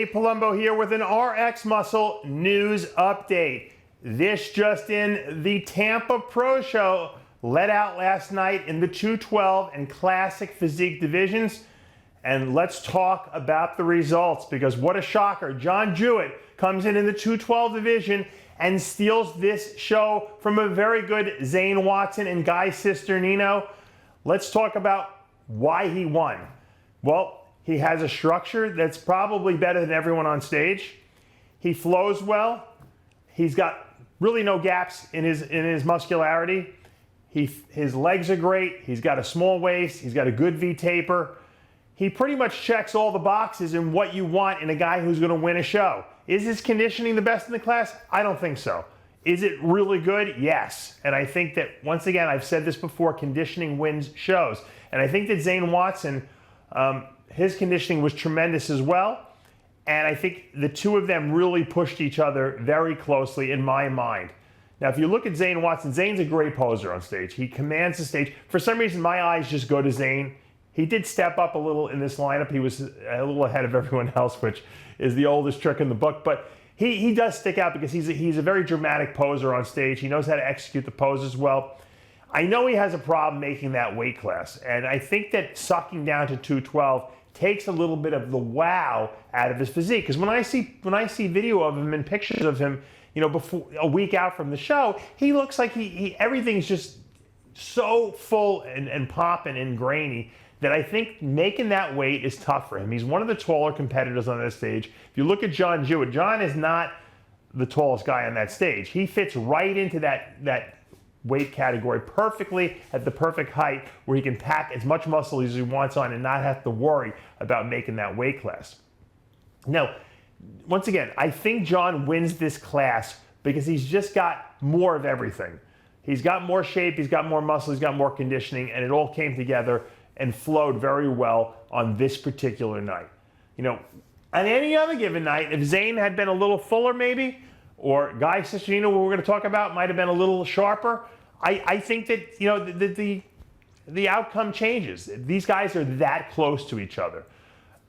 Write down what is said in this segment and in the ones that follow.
Dave Palumbo here with an RX Muscle news update. This just in, the Tampa Pro show let out last night in the 212 and Classic Physique divisions. And let's talk about the results, because what a shocker. John Jewett comes in the 212 division and steals this show from a very good Zane Watson and Cisternino. Let's talk about why he won. Well, he has a structure that's probably better than everyone on stage. He flows well. He's got really no gaps in his muscularity. His legs are great. He's got a small waist. He's got a good V taper. He pretty much checks all the boxes in what you want in a guy who's going to win a show. Is his conditioning the best in the class? I don't think so. Is it really good? Yes. And I think that, once again, I've said this before, conditioning wins shows. And I think that Zane Watson, his conditioning was tremendous as well. And I think the two of them really pushed each other very closely in my mind. Now, if you look at Zane Watson, Zane's a great poser on stage. He commands the stage. For some reason, my eyes just go to Zane. He did step up a little in this lineup. He was a little ahead of everyone else, which is the oldest trick in the book. But he does stick out because he's a very dramatic poser on stage. He knows how to execute the poses well. I know he has a problem making that weight class. And I think that sucking down to 212 takes a little bit of the wow out of his physique. Because when I see video of him and pictures of him, you know, before a week out from the show, he looks like everything's just so full and popping and grainy that I think making that weight is tough for him. He's one of the taller competitors on that stage. If you look at John Jewett, John is not the tallest guy on that stage. He fits right into that weight category perfectly at the perfect height where he can pack as much muscle as he wants on and not have to worry about making that weight class. Now, once again, I think John wins this class because he's just got more of everything. He's got more shape, he's got more muscle, he's got more conditioning, and it all came together and flowed very well on this particular night. You know, on any other given night, if Zane had been a little fuller maybe, or Cisternino, who we're going to talk about, might have been a little sharper, I think that, you know, the outcome changes. These guys are that close to each other.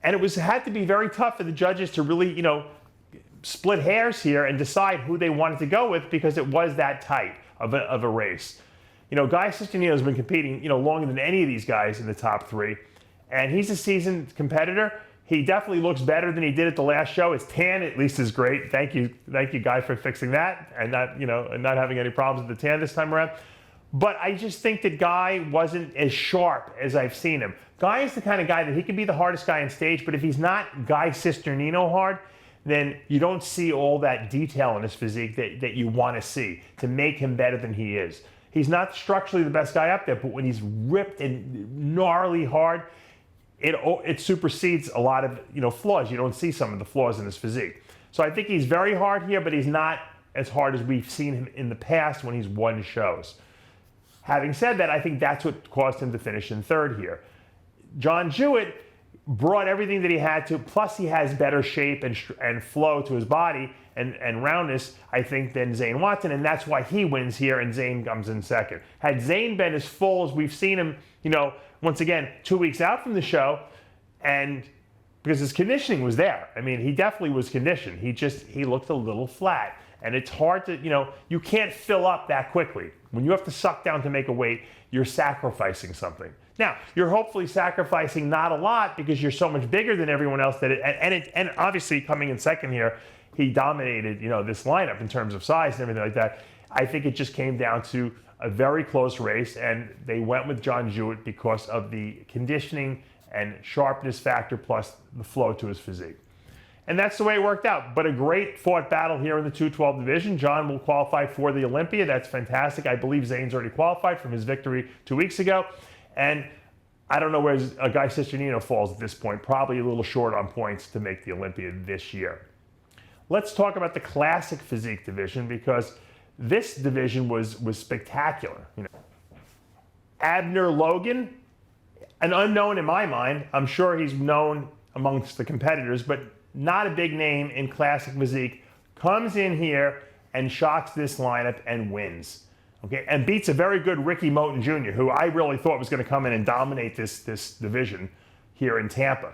And it had to be very tough for the judges to really, you know, split hairs here and decide who they wanted to go with, because it was that tight of a race. You know, Cisternino has been competing, you know, longer than any of these guys in the top three. And he's a seasoned competitor. He definitely looks better than he did at the last show. His tan, at least, is great. Thank you, Guy, for fixing that and not having any problems with the tan this time around. But I just think that Guy wasn't as sharp as I've seen him. Guy is the kind of guy that he can be the hardest guy on stage, but if he's not Cisternino hard, then you don't see all that detail in his physique that you want to see to make him better than he is. He's not structurally the best guy up there, but when he's ripped and gnarly hard, it supersedes a lot of, you know, flaws. You don't see some of the flaws in his physique. So I think he's very hard here, but he's not as hard as we've seen him in the past when he's won shows. Having said that, I think that's what caused him to finish in third here. John Jewett brought everything that he had to, plus he has better shape and flow to his body and roundness, I think, than Zane Watson, and that's why he wins here and Zane comes in second. Had Zane been as full as we've seen him, you know, once again, 2 weeks out from the show, and because his conditioning was there. I mean, he definitely was conditioned. He looked a little flat, and it's hard to, you know, you can't fill up that quickly. When you have to suck down to make a weight, you're sacrificing something. Now, you're hopefully sacrificing not a lot because you're so much bigger than everyone else and obviously coming in second here, he dominated, you know, this lineup in terms of size and everything like that. I think it just came down to a very close race, and they went with John Jewett because of the conditioning and sharpness factor plus the flow to his physique. And that's the way it worked out. But a great fought battle here in the 212 division. John will qualify for the Olympia. That's fantastic. I believe Zane's already qualified from his victory 2 weeks ago. And I don't know where Cisternino falls at this point. Probably a little short on points to make the Olympia this year. Let's talk about the Classic Physique division, because this division was spectacular. You know, Abner Logan, an unknown in my mind. I'm sure he's known amongst the competitors, but not a big name in Classic Physique, comes in here and shocks this lineup and wins. Okay, and beats a very good Rickey Moten Jr., who I really thought was going to come in and dominate this division here in Tampa.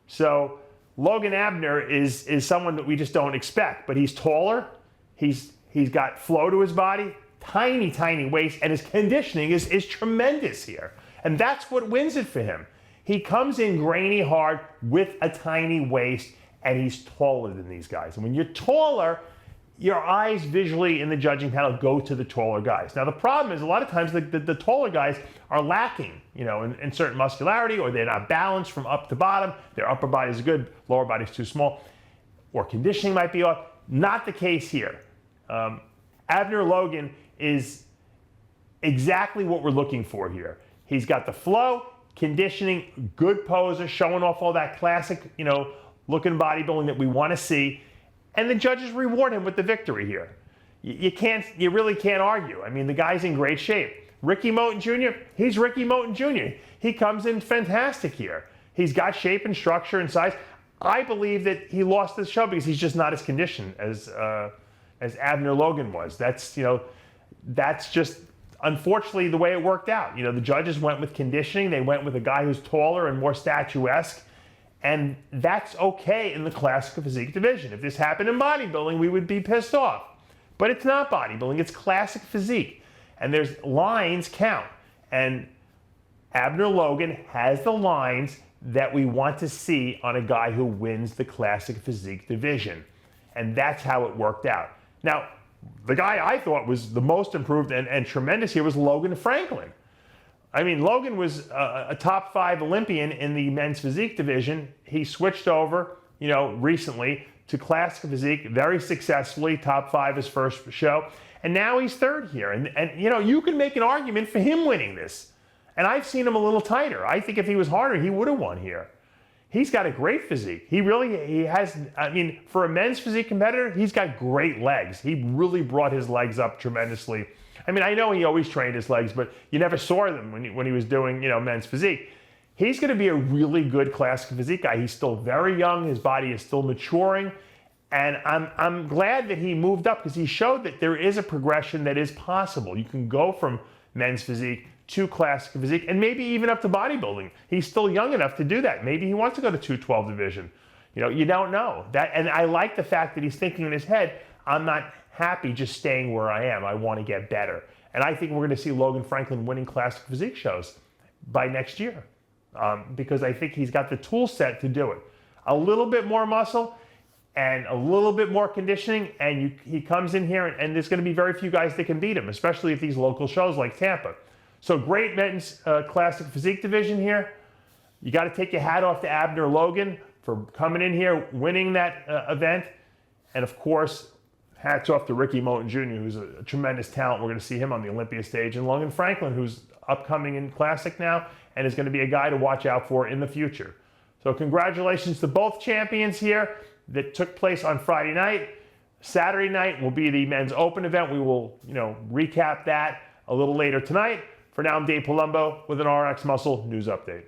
So Logan Abner is someone that we just don't expect, but he's taller, he's got flow to his body, tiny waist, and his conditioning is tremendous here. And that's what wins it for him. He comes in grainy hard with a tiny waist, and he's taller than these guys. And when you're taller, your eyes visually in the judging panel go to the taller guys. Now the problem is a lot of times the taller guys are lacking, in certain muscularity, or they're not balanced from up to bottom. Their upper body's good, lower body's too small, or conditioning might be off. Not the case here. Abner Logan is exactly what we're looking for here. He's got the flow, conditioning, good poser, showing off all that classic, looking bodybuilding that we want to see. And the judges reward him with the victory here. You really can't argue. I mean, the guy's in great shape. Rickey Moten Jr., he's Rickey Moten Jr. He comes in fantastic here. He's got shape and structure and size. I believe that he lost this show because he's just not as conditioned as Abner Logan was. That's just unfortunately the way it worked out. The judges went with conditioning. They went with a guy who's taller and more statuesque. And that's okay in the classic physique division. If this happened in bodybuilding, we would be pissed off. But it's not bodybuilding, it's classic physique. And there's lines count. And Abner Logan has the lines that we want to see on a guy who wins the classic physique division. And that's how it worked out. Now, the guy I thought was the most improved and tremendous here was Logan Franklin. I mean, Logan was a top 5 Olympian in the men's physique division. He switched over, recently to classic physique very successfully, top 5 his first show. And now he's 3rd here. And you can make an argument for him winning this. And I've seen him a little tighter. I think if he was harder, he would have won here. He's got a great physique. He has, for a men's physique competitor, he's got great legs. He really brought his legs up tremendously. I know he always trained his legs, but you never saw them when he was doing, men's physique. He's going to be a really good classic physique guy. He's still very young. His body is still maturing. And I'm glad that he moved up because he showed that there is a progression that is possible. You can go from men's physique to classic physique and maybe even up to bodybuilding. He's still young enough to do that. Maybe he wants to go to 212 division. You don't know. And I like the fact that he's thinking in his head, I'm not happy just staying where I am. I want to get better. And I think we're going to see Logan Franklin winning classic physique shows by next year because I think he's got the tool set to do it. A little bit more muscle and a little bit more conditioning, and he comes in here, and there's going to be very few guys that can beat him, especially at these local shows like Tampa. So great men's classic physique division here. You got to take your hat off to Abner Logan for coming in here, winning that event. And of course, hats off to Rickey Moten Jr., who's a tremendous talent. We're going to see him on the Olympia stage. And Logan Franklin, who's upcoming in Classic now, and is going to be a guy to watch out for in the future. So congratulations to both champions here that took place on Friday night. Saturday night will be the men's open event. We will, recap that a little later tonight. For now, I'm Dave Palumbo with an RX Muscle News Update.